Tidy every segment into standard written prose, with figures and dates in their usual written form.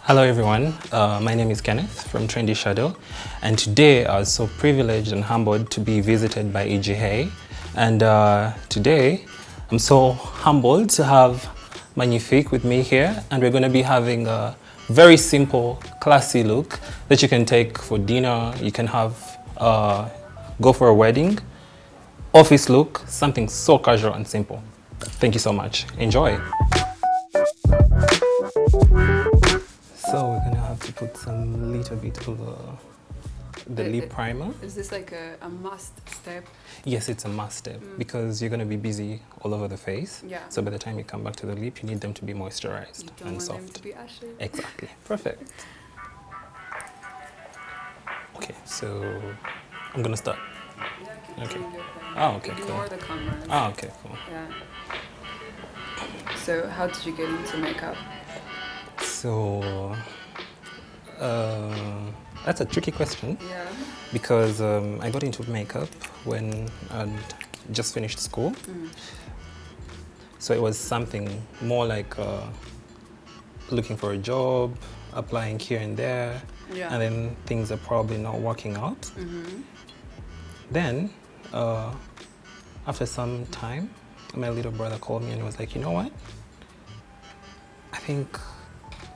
Hello everyone, my name is Kenneth from Trendy Shadow, and today I was so privileged and humbled to be visited by IGIHE. And today I'm so humbled to have Magnifique with me here, and we're going to be having a very simple, classy look that you can take for dinner. You can have go for a wedding, office look, something so casual and simple. Thank you so much. Enjoy. So we're gonna have to put some little bit of the lip primer. Is this like a must step? Yes, it's a must step because you're gonna be busy all over the face. Yeah. So by the time you come back to the lip, you need them to be moisturized You don't and want soft. them to be ashy. Exactly. Perfect. Okay, so I'm gonna start. Yeah, Okay. Oh, okay, Ignore cool. the camera. Okay, cool. Yeah. So how did you get into makeup? So that's a tricky question. Yeah. Because I got into makeup when I'd just finished school. So it was something more like looking for a job, applying here and there, Yeah. and then things are probably not working out. Then, after some time, my little brother called me and was like, you know what? I think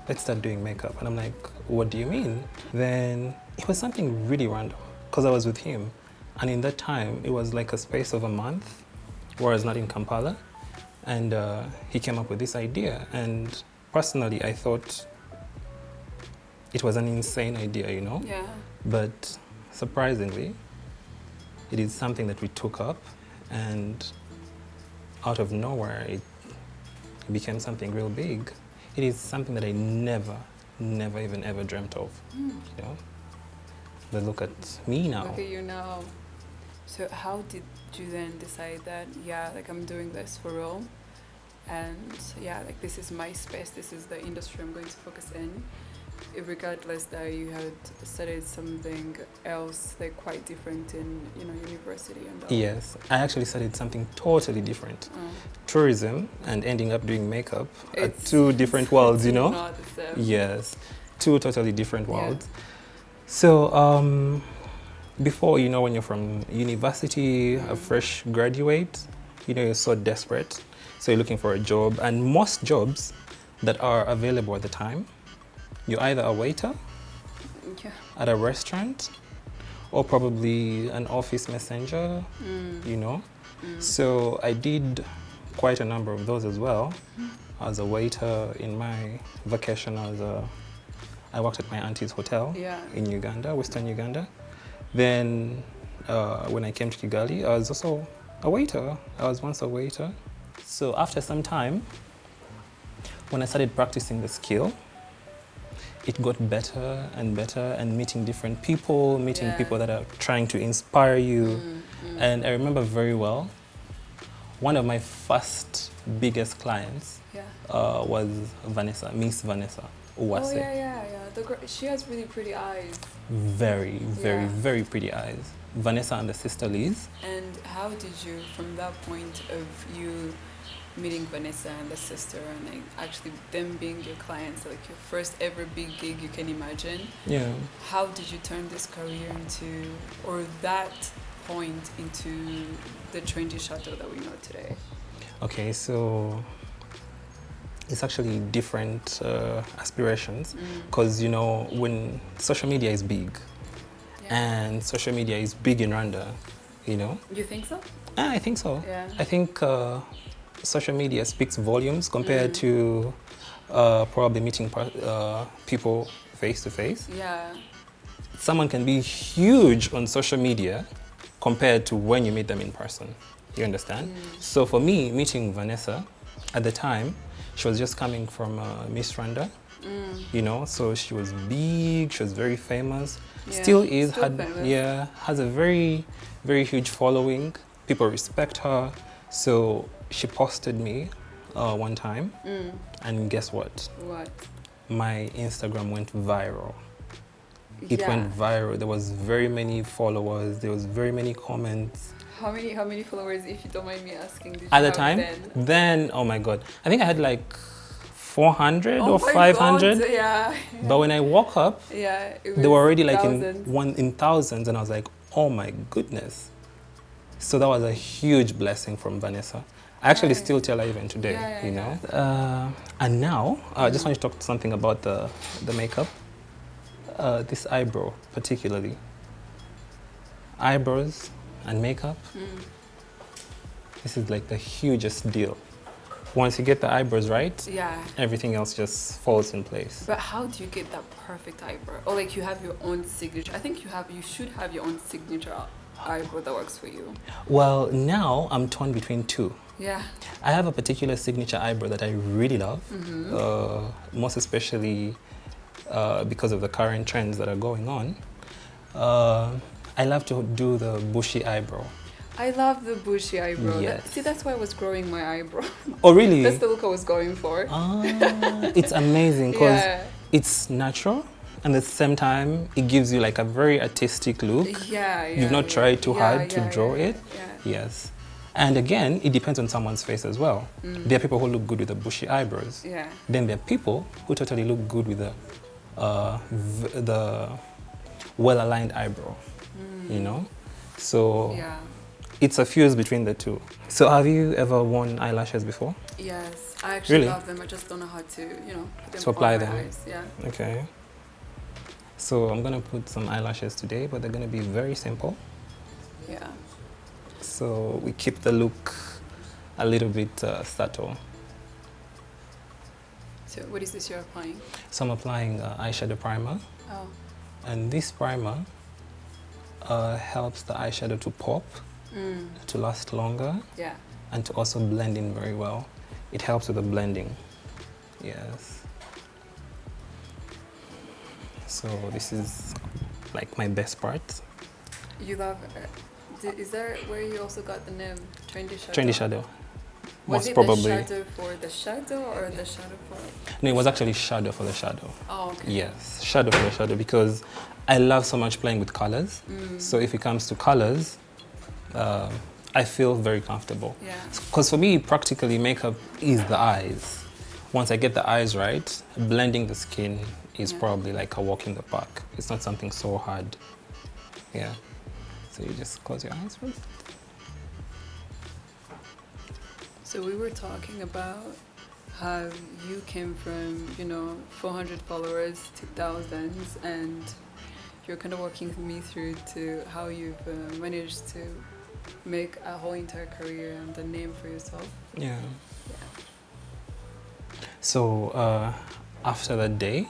let's start doing makeup. And I'm like, what do you mean? Then it was something really random because I was with him. And in that time, it was like a space of a month where I was not in Kampala. And he came up with this idea. And personally, I thought it was an insane idea, you know? Yeah. But surprisingly, it is something that we took up. And out of nowhere, it became something real big. It is something that I never even ever dreamt of, you know? But look at me now. Look at you now. So how did you then decide that, yeah, like I'm doing this for real? And yeah, like this is my space, this is the industry I'm going to focus in. Regardless that you had studied something else, like quite different in, you know, university and all. Yes, I actually studied something totally different. Tourism and ending up doing makeup are two different worlds, you know? Not the same. Yes, two totally different worlds. So before, you know, when you're from university, a fresh graduate, you know, you're so desperate. So you're looking for a job, and most jobs that are available at the time, you're either a waiter at a restaurant or probably an office messenger, you know. So I did quite a number of those as well. As a waiter in my vacation, I worked at my auntie's hotel in Uganda, Western Uganda. Then when I came to Kigali, I was also a waiter. I was once a waiter. So after some time, when I started practicing the skill, it got better and better, and meeting different people, meeting people that are trying to inspire you. And I remember very well, one of my first biggest clients was Vanessa, Miss Vanessa Uwase. Oh yeah. She has really pretty eyes. Very pretty eyes. Vanessa and the sister Liz. And how did you, from that point of you meeting Vanessa and the sister and like actually them being your clients, like your first ever big gig you can imagine. Yeah. How did you turn this career into, or that point into the Trendy Shadow that we know today? Okay, so it's actually different aspirations because, you know, when social media is big and social media is big in Rwanda, you know. You think so? I think so. Yeah. I think social media speaks volumes compared to probably meeting people face to face. Yeah. Someone can be huge on social media compared to when you meet them in person. You understand? So for me, meeting Vanessa at the time, she was just coming from Miss Rwanda, you know, so she was big, she was very famous, still is, has a very huge following. People respect her. So she posted me one time, and guess what? What? My Instagram went viral. It went viral. There was very many followers. There was very many comments. How many followers, if you don't mind me asking, did you At the have time? Then, oh my God. I think I had like 400 Oh or my 500. God, yeah. But when I woke up, Yeah, it they were was already like thousands. in thousands, and I was like, oh my goodness. So that was a huge blessing from Vanessa. I actually Right. still tell her even today, Yeah, you yeah, know. And now, I just want to talk something about the makeup. This eyebrow, particularly. Eyebrows and makeup. This is like the hugest deal. Once you get the eyebrows right, Yeah. everything else just falls in place. But how do you get that perfect eyebrow? Or like you have your own signature? I think you should have your own signature eyebrow that works for you. Well, now I'm torn between two. Yeah. I have a particular signature eyebrow that I really love, most especially because of the current trends that are going on. I love to do the bushy eyebrow. I love the bushy eyebrow. Yes. See, that's why I was growing my eyebrow. Oh, really? That's the look I was going for. It's amazing because Yeah. it's natural, and at the same time, it gives you like a very artistic look. Yeah, yeah. You've not yeah. tried too Yeah, hard to yeah, draw yeah, it. Yeah. Yes. And again, it depends on someone's face as well. There are people who look good with the bushy eyebrows. Yeah. Then there are people who totally look good with the well-aligned eyebrow, you know? So Yeah. it's a fuse between the two. So have you ever worn eyelashes before? Yes. I actually Really? love them. I just don't know how to, put them To apply on my them. eyes. Yeah. Okay. So I'm gonna put some eyelashes today, but they're gonna be very simple. Yeah. So we keep the look a little bit subtle. So what is this you're applying? So I'm applying eyeshadow primer, Oh. and this primer helps the eyeshadow to pop, to last longer, Yeah. and to also blend in very well. It helps with the blending. Yes. So this is like my best part. You love. Is there where you also got the name Trendy Shadow? Trendy Shadow. Was Most it probably. the shadow for the shadow or the shadow for? No, it was actually shadow for the shadow. Oh, okay. Yes, shadow for the shadow, because I love so much playing with colors. So if it comes to colors, I feel very comfortable. Yeah. Because for me, practically, makeup is the eyes. Once I get the eyes right, blending the skin is probably like a walk in the park. It's not something so hard. Yeah. So you just close your eyes first. So we were talking about how you came from, 400 followers to thousands, and you're kind of walking me through to how you've managed to make a whole entire career and a name for yourself. Yeah. So after that day,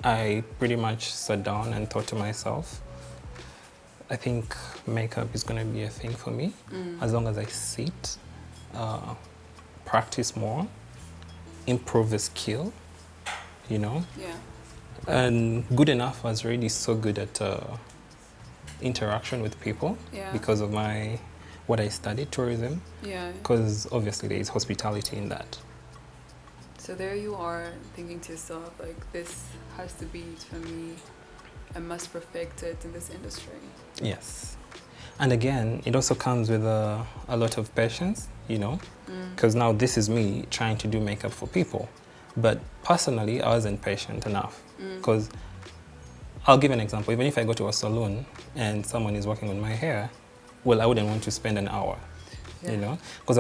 I pretty much sat down and thought to myself, I think makeup is going to be a thing for me as long as I sit, practice more, improve the skill, Yeah. And Good Enough was really so good at interaction with people because of what I studied, tourism, Yeah. because obviously there is hospitality in that. So there you are thinking to yourself, like, this has to be it for me. I must perfect it in this industry. Yes. And again, it also comes with a lot of patience, because now this is me trying to do makeup for people. But personally, I wasn't patient enough, because I'll give an example. Even if I go to a salon and someone is working on my hair, well, I wouldn't want to spend an hour, because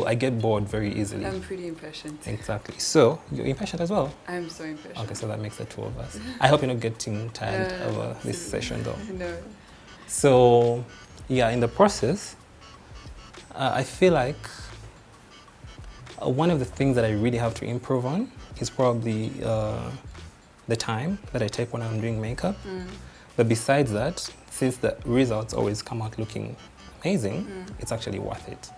I get bored very easily. I'm pretty impatient. Exactly. So, you're impatient as well? I'm so impatient. Okay, so that makes the two of us. I hope you're not getting tired of this session, though. No. So, yeah, in the process, I feel like one of the things that I really have to improve on is probably the time that I take when I'm doing makeup. But besides that, since the results always come out looking amazing, it's actually worth it.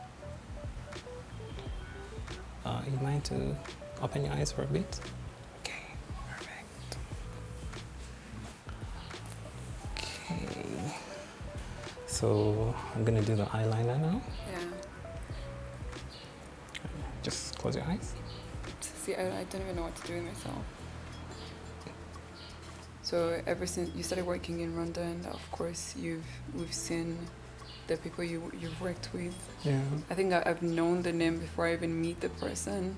You mind to open your eyes for a bit? Okay, perfect. Okay. So I'm gonna do the eyeliner now. Yeah. Just close your eyes. See, I don't even know what to do with myself. So ever since you started working in London, of course, we've seen the people you've worked with. Yeah. I think I've known the name before I even meet the person.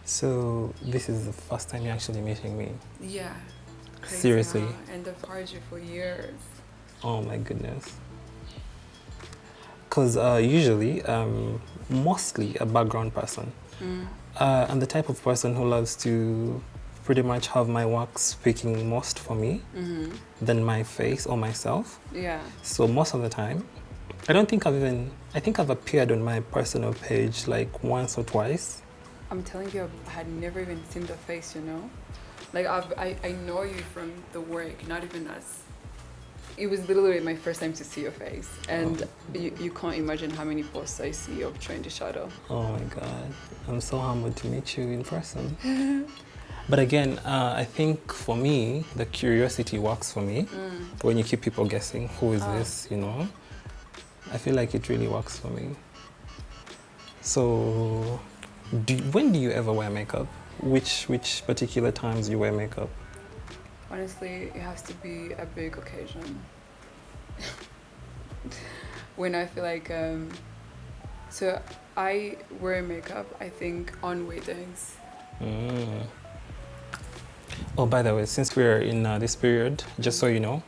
So this is the first time you're actually meeting me. Yeah. Crazy, Seriously? huh? And I've heard you for years. Oh my goodness. Because usually, mostly a background person. I'm the type of person who loves to pretty much have my work speaking most for me than my face or myself. Yeah. So most of the time, I think I've appeared on my personal page like once or twice. I'm telling you, I had never even seen the face, you know? Like, I know you from the work, not even us. It was literally my first time to see your face. And you can't imagine how many posts I see of Trendy Shadow. Oh my God. I'm so humbled to meet you in person. But again, I think for me, the curiosity works for me. When you keep people guessing, who is this, you know? I feel like it really works for me. So, when do you ever wear makeup? Which particular times you wear makeup? Honestly, it has to be a big occasion. When I feel like, so I wear makeup, I think, on weddings. Oh, by the way, since we're in this period, just so you know,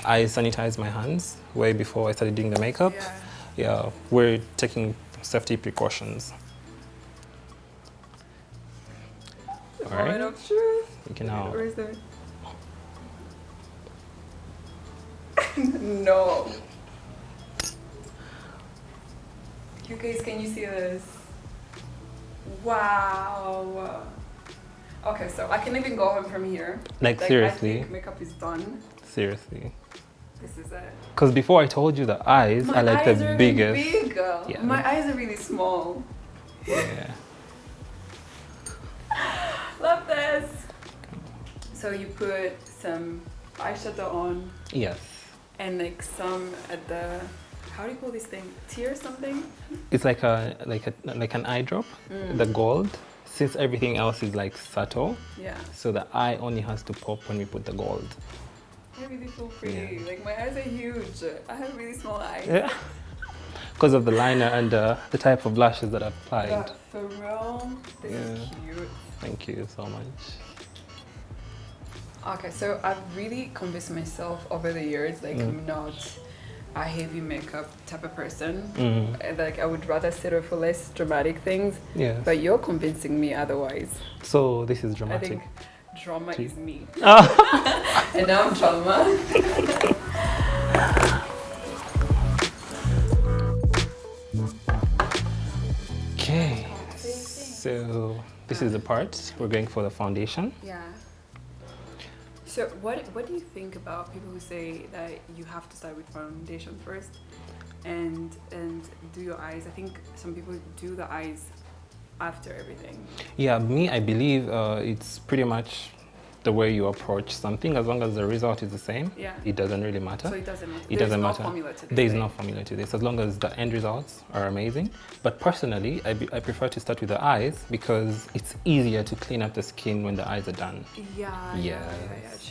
I sanitized my hands way before I started doing the makeup. Yeah, we're taking safety precautions. All right. Moment of truth. You can now. Where is it? No. You guys, can you see this? Wow. Okay, so I can even go home from here. Like seriously. I think makeup is done. Seriously. This is it. Because before I told you the eyes are like eyes the are biggest. Really big. Yeah. My eyes are really small. Yeah. Love this. So you put some eyeshadow on. Yes. And like some at the, how do you call this thing? Tear something? It's like an eye drop, the gold. Since everything else is like subtle, Yeah. so the eye only has to pop when we put the gold. I really feel pretty. Yeah. Like my eyes are huge. I have really small eyes. Yeah. Because of the liner and the type of lashes that I've applied. Yeah, for real. This is cute. Thank you so much. Okay, so I've really convinced myself over the years, like I'm not a heavy makeup type of person. Like I would rather settle for less dramatic things. Yeah. But you're convincing me otherwise. So this is dramatic. I think drama is me. Oh. And now I'm drama. Okay. So this is the part we're going for the foundation. Yeah. So what do you think about people who say that you have to start with foundation first and do your eyes? I think some people do the eyes after everything. Yeah, me, I believe it's pretty much the way you approach something. As long as the result is the same, it doesn't really matter. So it doesn't matter. It doesn't matter. There's no formula to this. There is no formula to this, as long as the end results are amazing. But personally, I prefer to start with the eyes because it's easier to clean up the skin when the eyes are done. Yeah,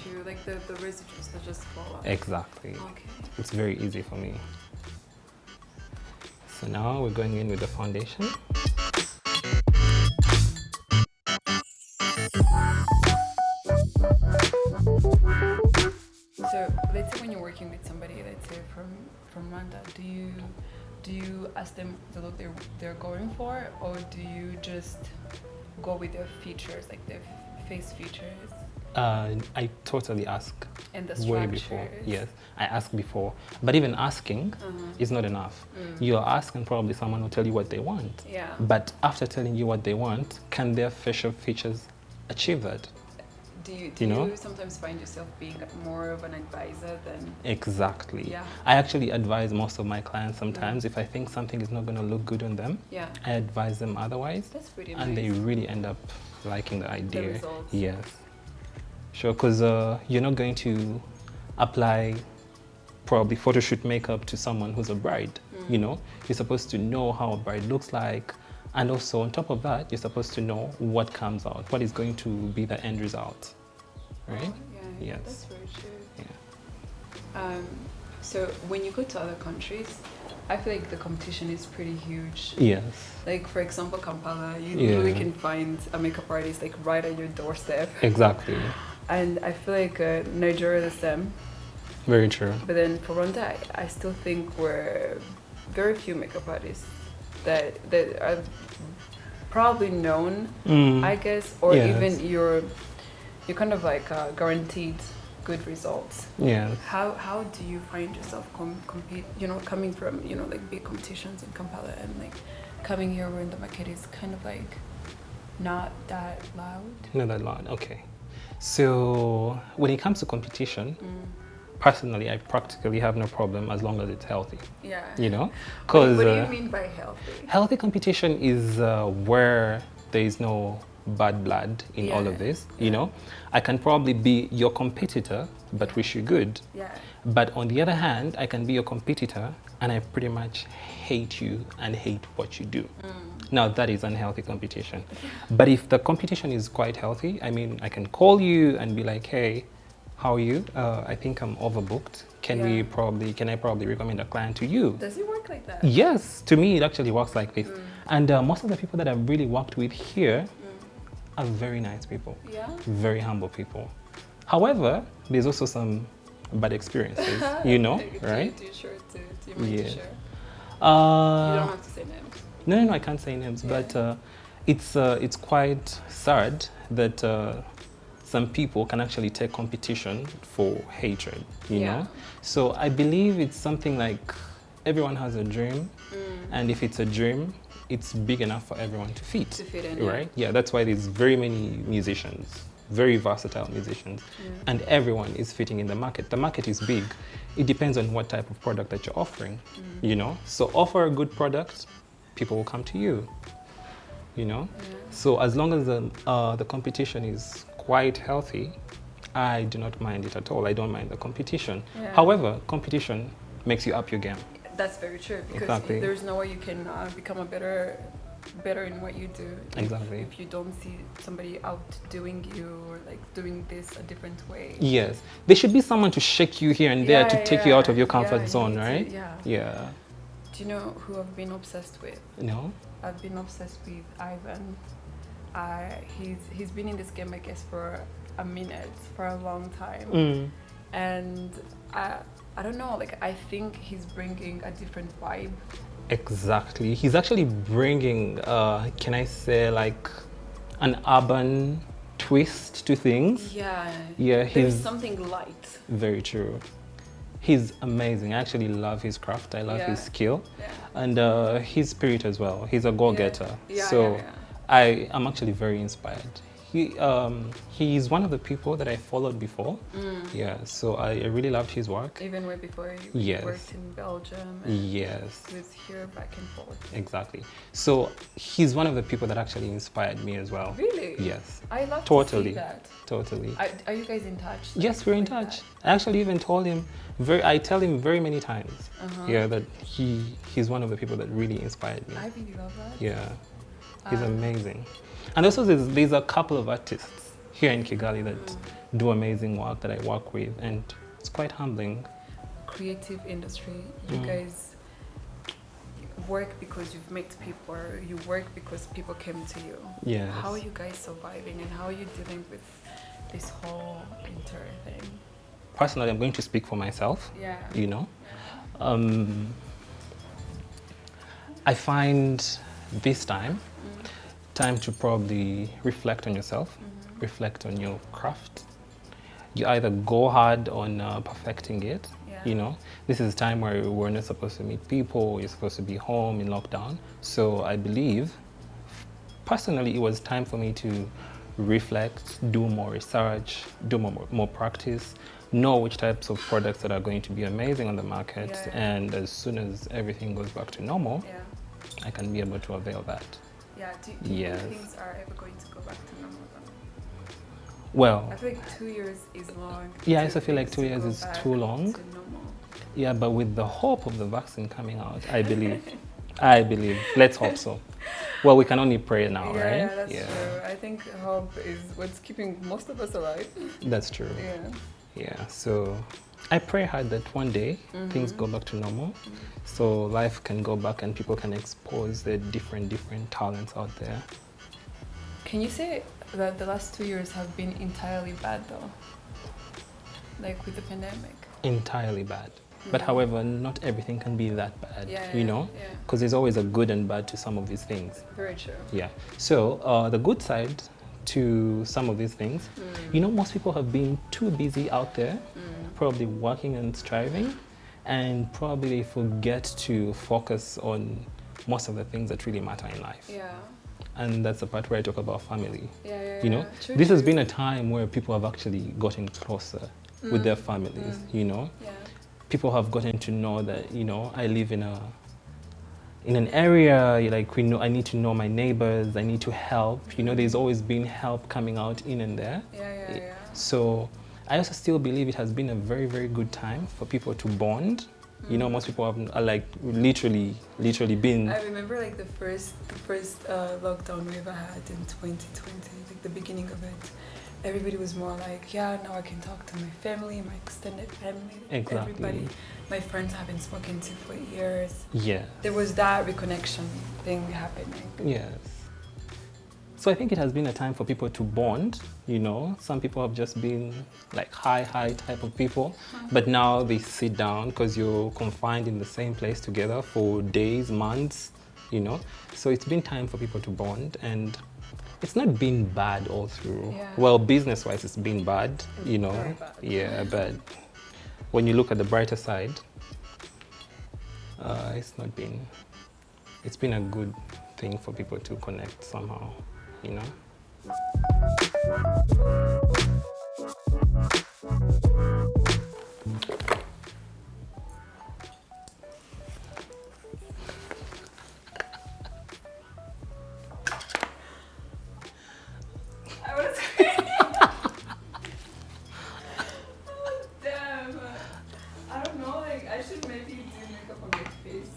true. Like the residues that just fall off. Exactly. Okay. It's very easy for me. So now we're going in with the foundation. So let's say when you're working with somebody, let's say from Rwanda, do you ask them the look they're going for, or do you just go with their features, like their face features? I totally ask. And the way structures. before. Yes, I ask before. But even asking is not enough. You'll ask and probably someone will tell you what they want. Yeah. But after telling you what they want, can their facial features achieve that? Do you sometimes find yourself being more of an advisor than... Exactly. Yeah. I actually advise most of my clients sometimes if I think something is not going to look good on them. Yeah. I advise them otherwise. That's pretty nice. And they really end up liking the idea. The results. Yes. Sure, because you're not going to apply probably photo shoot makeup to someone who's a bride. You know, you're supposed to know how a bride looks like. And also on top of that, you're supposed to know what comes out, what is going to be the end result, right? Yeah, yes. That's very true. Yeah. So when you go to other countries, I feel like the competition is pretty huge. Yes. Like, for example, Kampala, you Yeah. literally can find a makeup artist like right at your doorstep. Exactly. And I feel like Nigeria is the same. Very true. But then for Rwanda, I still think we're very few makeup artists that are probably known, I guess, or Yes. even you're kind of like guaranteed good results. Yeah. How do you find yourself compete? You know, coming from like big competitions in Kampala and like coming here where the market is kind of like not that loud. Not that loud. Okay. So when it comes to competition, personally, I practically have no problem as long as it's healthy. Yeah. You know, because what do you mean by healthy? healthy competition is where there is no bad blood in all of this. You know, I can probably be your competitor, but wish you good. Yeah. But on the other hand, I can be your competitor and I pretty much hate you and hate what you do. Now that is unhealthy competition. But if the competition is quite healthy, I mean, I can call you and be like, hey, how are you? I think I'm overbooked. Can I probably recommend a client to you? Does it work like that? Yes, to me it actually works like this. And most of the people that I've really worked with here are very nice people. Yeah. Very humble people. However, there's also some bad experiences, you know, right? Do you mind to share? You don't have to say names. No, I can't say names, but it's quite sad that some people can actually take competition for hatred, you know? So I believe it's something like everyone has a dream, and if it's a dream, it's big enough for everyone to fit. Right? Yeah, that's why there's very many musicians, very versatile musicians, and everyone is fitting in the market. The market is big. It depends on what type of product that you're offering, you know? So offer a good product, people will come to you, you know? So as long as the competition is quite healthy, I do not mind it at all. I don't mind the competition. However, competition makes you up your game. That's very true, because there's no way you can become a better in what you do if you don't see somebody outdoing you or like doing this a different way. Yes, there should be someone to shake you here and there to take you out of your comfort zone, right? Yeah. Do you know who I've been obsessed with? No. I've been obsessed with Ivan. He's been in this game, I guess, for a minute, for a long time, and I don't know, like I think he's bringing a different vibe. Exactly, he's actually bringing, can I say, like an urban twist to things. Yeah, there's something light. Very true. He's amazing. I actually love his craft. I love his skill, and his spirit as well. He's a go-getter. I am actually very inspired. He's one of the people that I followed before. Yeah, so I really loved his work. Even way before you worked in Belgium. And he was here back and forth. Exactly. So he's one of the people that actually inspired me as well. Really? Yes. I love to see that. Totally. Are you guys in touch? Yes, we're in touch. I actually even told him, I tell him very many times, that he's one of the people that really inspired me. I really love that. Yeah. He's amazing. And also there's a couple of artists here in Kigali that do amazing work that I work with, and it's quite humbling. Creative industry, you guys work because you've met people, or you work because people came to you. Yes. How are you guys surviving, and how are you dealing with this whole entire thing? Personally, I'm going to speak for myself, you know. I find this time to probably reflect on yourself, reflect on your craft. You either go hard on perfecting it, you know. This is a time where we're not supposed to meet people, you're supposed to be home in lockdown. So I believe, personally, it was time for me to reflect, do more research, do more practice, know which types of products that are going to be amazing on the market, and as soon as everything goes back to normal, I can be able to avail that. Yeah, do you think things are ever going to go back to normal though? Well, I feel like 2 years is long. Yeah, I also feel like 2 years is too long. Yeah, but with the hope of the vaccine coming out, I believe. Let's hope so. Well, we can only pray now, right? Yeah, that's true. I think hope is what's keeping most of us alive. That's true. Yeah, so I pray hard that one day things go back to normal, so life can go back and people can expose the different talents out there. Can you say that the last 2 years have been entirely bad though? Like with the pandemic? Entirely bad. But however, not everything can be that bad, you know? Yeah. Because there's always a good and bad to some of these things. Very true. Yeah. So the good side to some of these things, you know, most people have been too busy out there, probably working and striving, and probably they forget to focus on most of the things that really matter in life. Yeah. And that's the part where I talk about family. Yeah. You know, True, this has been a time where people have actually gotten closer with their families, you know? Yeah. People have gotten to know that, you know, I live in an area, like I need to know my neighbors, I need to help. You know, there's always been help coming out in and there. Yeah. So I also still believe it has been a very, very good time for people to bond. You know, most people are like literally been. I remember like the first lockdown we ever had in 2020, like the beginning of it. Everybody was more like, yeah, now I can talk to my family, my extended family. Exactly. Everybody, my friends I've been spoken to for years. Yeah. There was that reconnection thing happening. Yes. So I think it has been a time for people to bond, you know. Some people have just been like high type of people, but now they sit down because you're confined in the same place together for days, months, you know. So it's been time for people to bond, and it's not been bad all through. Yeah. Well, business-wise, it's been bad, you know. Very bad. Yeah, but when you look at the brighter side, it's been a good thing for people to connect somehow, you know. I was screaming. Oh, damn. I don't know, like I should maybe do makeup on my face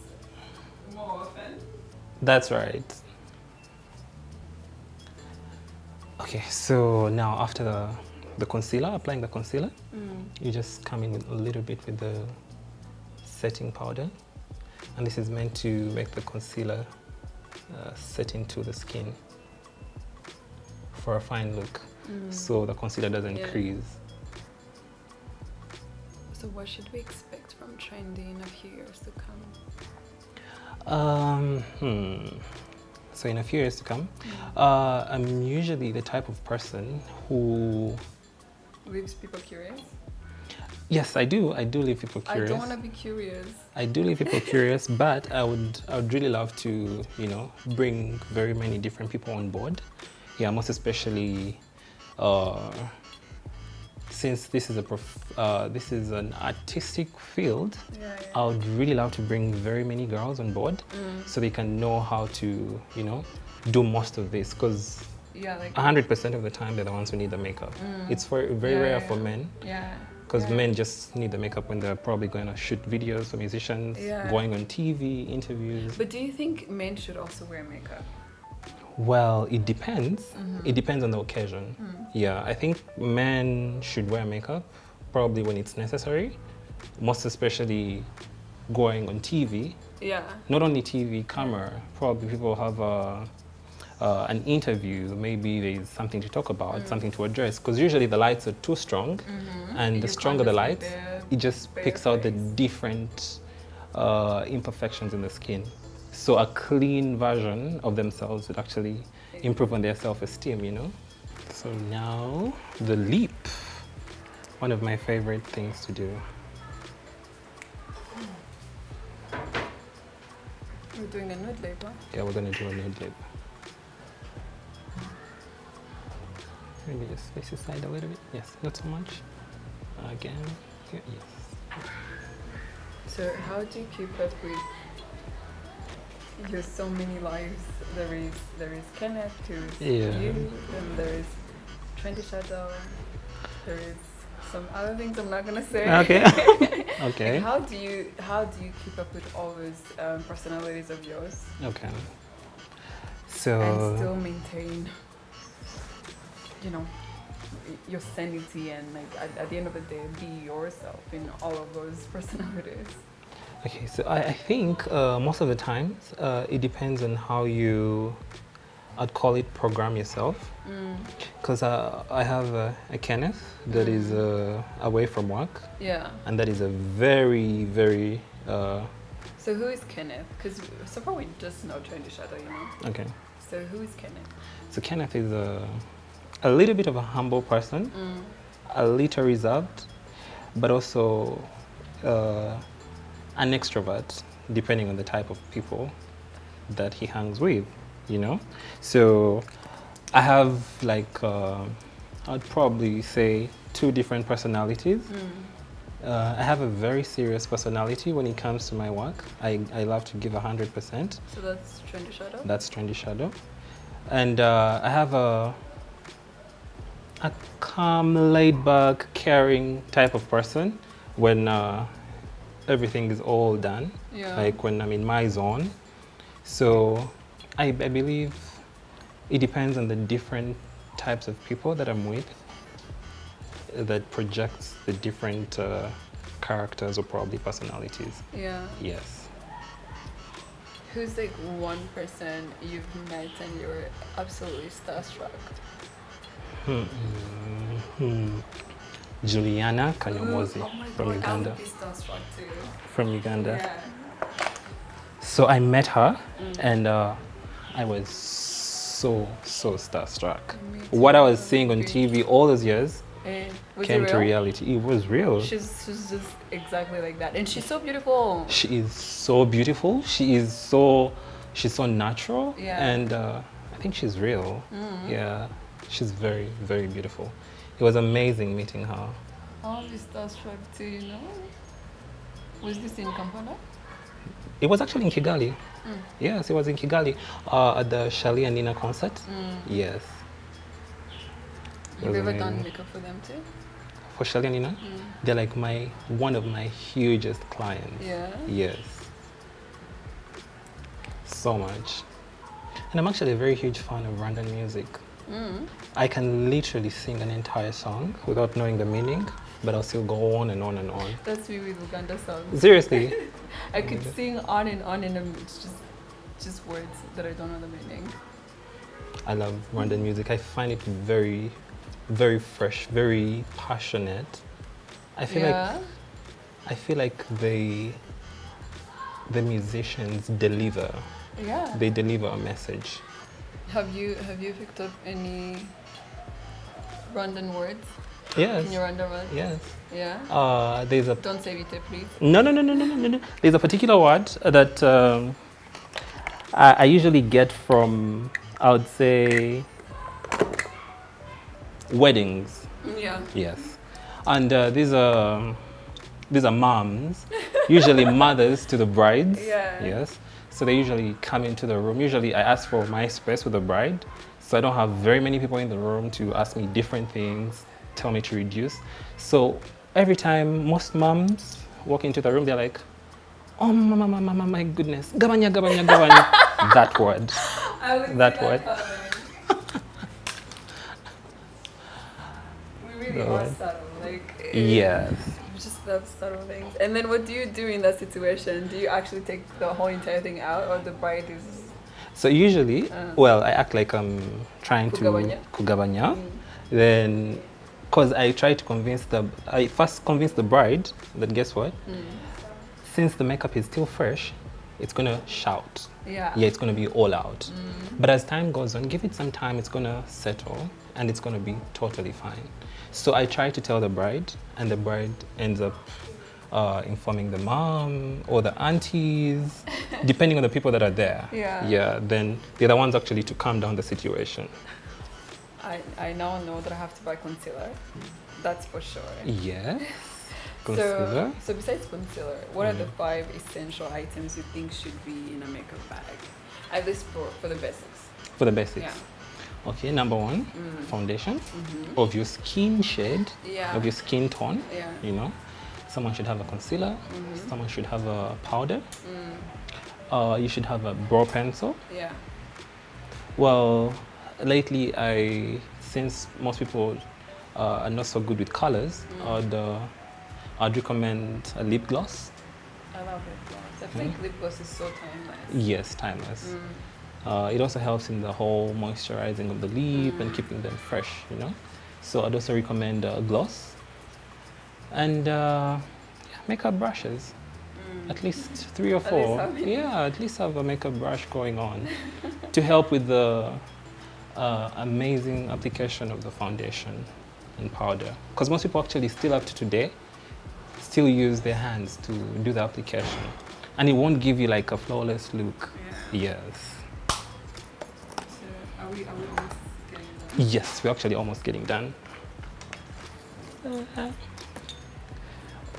more often. That's right. Okay, so now after the concealer, applying the concealer, you just come in a little bit with the setting powder, and this is meant to make the concealer set into the skin for a fine look, so the concealer doesn't crease. So what should we expect from Trendy in a few years to come? So in a few years to come, I'm usually the type of person who Leaves people curious? Yes, I do. I do leave people curious. I don't want to be curious. I do leave people curious, but I would really love to, you know, bring very many different people on board. Yeah, most especially since this is this is an artistic field. I would really love to bring very many girls on board so they can know how to, you know, do most of this, because 100% of the time they're the ones who need the makeup. It's very rare for men. Because men just need the makeup when they're probably going to shoot videos for musicians, going on TV, interviews. But do you think men should also wear makeup? Well, it depends. It depends on the occasion. Yeah, I think men should wear makeup probably when it's necessary, most especially going on TV. Not only TV, camera. Probably people have an interview, maybe there's something to talk about, something to address, because usually the lights are too strong, and the stronger the lights, it just picks out the different imperfections in the skin. So a clean version of themselves would actually improve on their self-esteem, you know? So now, the lip. One of my favorite things to do. We're doing a nude lip, huh? Yeah, we're gonna do a nude lip. Maybe just face this side a little bit. Yes, not so much. Again, here, yes. So how do you keep up with your so many lives? There is Kenneth, who's you, and there is Trendy Shadow. There is some other things I'm not gonna say. Okay. Okay. Like how do you keep up with all those personalities of yours? Okay. So. And still maintain, you know, your sanity and like at the end of the day be yourself in all of those personalities? Okay, so I think most of the times it depends on how you, I'd call it, program yourself. Because I have a Kenneth that is away from work. Yeah. And that is a very, very... So who is Kenneth? Because so far we just know Trendy Shadow, you know? Okay. So who is Kenneth? So Kenneth is a little bit of a humble person, a little reserved, but also an extrovert, depending on the type of people that he hangs with, you know? So I have like, I'd probably say 2 different personalities. I have a very serious personality when it comes to my work. I love to give 100%. So that's Trendy Shadow? That's Trendy Shadow. And I have a calm, laid-back, caring type of person when everything is all done, like when I'm in my zone. So I believe it depends on the different types of people that I'm with that projects the different characters or probably personalities. Yeah. Yes. Who's like one person you've met and you were absolutely starstruck? Juliana Kanyomozi from God, Uganda. I would be starstruck too. From Uganda. Yeah. So I met her and I was so starstruck. What I was seeing on TV all those years came to reality. It was real. She's just exactly like that, and she's so beautiful. She is so beautiful. She's so natural, and I think she's real. Yeah, she's very, very beautiful. It was amazing meeting her. I'll be starstruck too, you know. Was this in Kampala? It was actually in Kigali. Yes, it was in Kigali at the Shali and Nina concert. Yes. You've ever done makeup for them too? For Shali and Nina? They're like one of my hugest clients. Yeah? Yes. So much. And I'm actually a very huge fan of Rwandan music. I can literally sing an entire song without knowing the meaning, but I'll still go on and on and on. That's me with Uganda songs. Seriously? I could sing on and it's just words that I don't know the meaning. I love Rwandan music. I find it very, very fresh, very passionate. I feel like the musicians deliver. Yeah. They deliver a message. Have you picked up any Rwandan words? Yes. Can you Rwanda words? Yes. Yeah. There's a. Don't say it, please. No. There's a particular word that I usually get from, I would say, weddings. Yeah. Yes. And these are moms, usually mothers to the brides. Yeah. Yes. So they usually come into the room. Usually I ask for my space with the bride, so I don't have very many people in the room to ask me different things, tell me to reduce. So every time most moms walk into the room, they're like, "Oh, mama, my goodness, gabanya." That word. That word. We really are subtle. Yes. Just love subtle things. And then what do you do in that situation? Do you actually take the whole entire thing out, or the bride is... So usually, I act like I'm trying to kugabanya. Then, because I first convince the bride that guess what? Since the makeup is still fresh, it's gonna shout. Yeah, it's gonna be all out. But as time goes on, give it some time, it's gonna settle and it's gonna be totally fine. So I try to tell the bride, and the bride ends up informing the mom or the aunties, depending on the people that are there. Yeah, then they're the ones actually to calm down the situation. I now know that I have to buy concealer. That's for sure. Yes. Concealer. So besides concealer, what are the 5 essential items you think should be in a makeup bag? At least for the basics. For the basics. Yeah. Okay, number 1, foundation of your skin shade, of your skin tone. Yeah. You know, someone should have a concealer. Someone should have a powder. You should have a brow pencil. Yeah. Well, lately since most people are not so good with colors, I'd recommend a lip gloss. I love lip gloss. I think lip gloss is so timeless. Yes, timeless. It also helps in the whole moisturizing of the lip and keeping them fresh, you know. So I'd also recommend a gloss. And makeup brushes. At least 3 or 4. At least have a makeup brush going on to help with the amazing application of the foundation and powder. Because most people actually still up to today still use their hands to do the application. And it won't give you like a flawless look. Yeah. Yes. So are we almost getting done? Yes, we're actually almost getting done.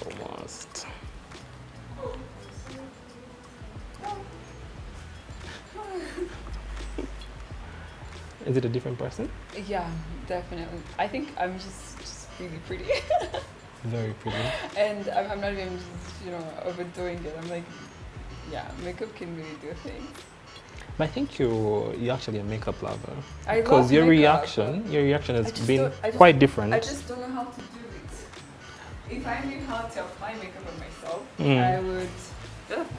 Almost. Is it a different person? Yeah, definitely. I think I'm just really pretty. Very pretty. And I'm not even just, overdoing it. I'm like, yeah, makeup can really do things. But I think you're actually a makeup lover. I because love your makeup, reaction has been quite different. I just don't know how to do it. If I knew how to apply makeup on myself, I would.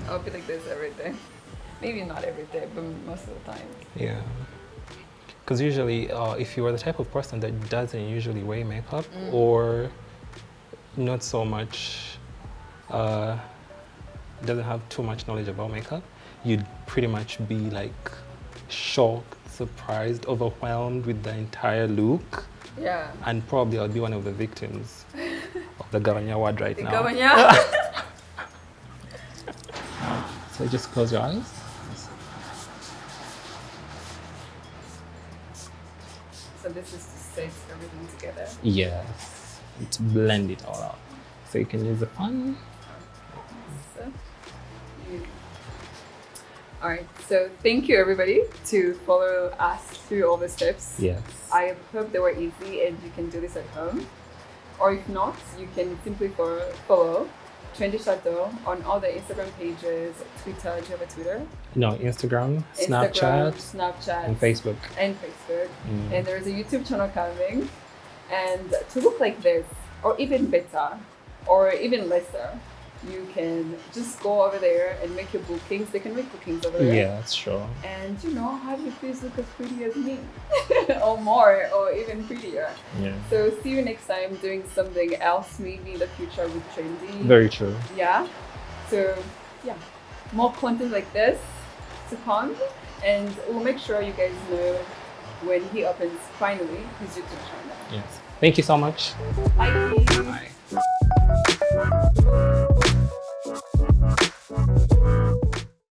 I'll be like this every day. Maybe not every day, but most of the time. Yeah. Because usually, if you are the type of person that doesn't usually wear makeup or not so much, doesn't have too much knowledge about makeup, you'd pretty much be like shocked, surprised, overwhelmed with the entire look. Yeah. And probably I'll be one of the victims of the Gavanya word right now. Gavanya? So just close your eyes. So this is to set everything together. Yes. To blend it all out. So you can use the pan. Alright, so thank you everybody to follow us through all the steps. Yes. I hope they were easy and you can do this at home. Or if not, you can simply follow Trendy Shadow on all the Instagram pages, Twitter. Do you have a Twitter? No, Instagram, Snapchat, and Facebook. And there is a YouTube channel coming. And to look like this, or even better, or even lesser, you can just go over there and make your bookings. They can make bookings over there. Yeah, that's true. And have your face look as pretty as me, or more, or even prettier. Yeah. So see you next time doing something else, maybe in the future with Trendy. Very true. Yeah. So more content like this to come, and we'll make sure you guys know when he opens finally his YouTube channel. Yes. Thank you so much. Bye. Bye.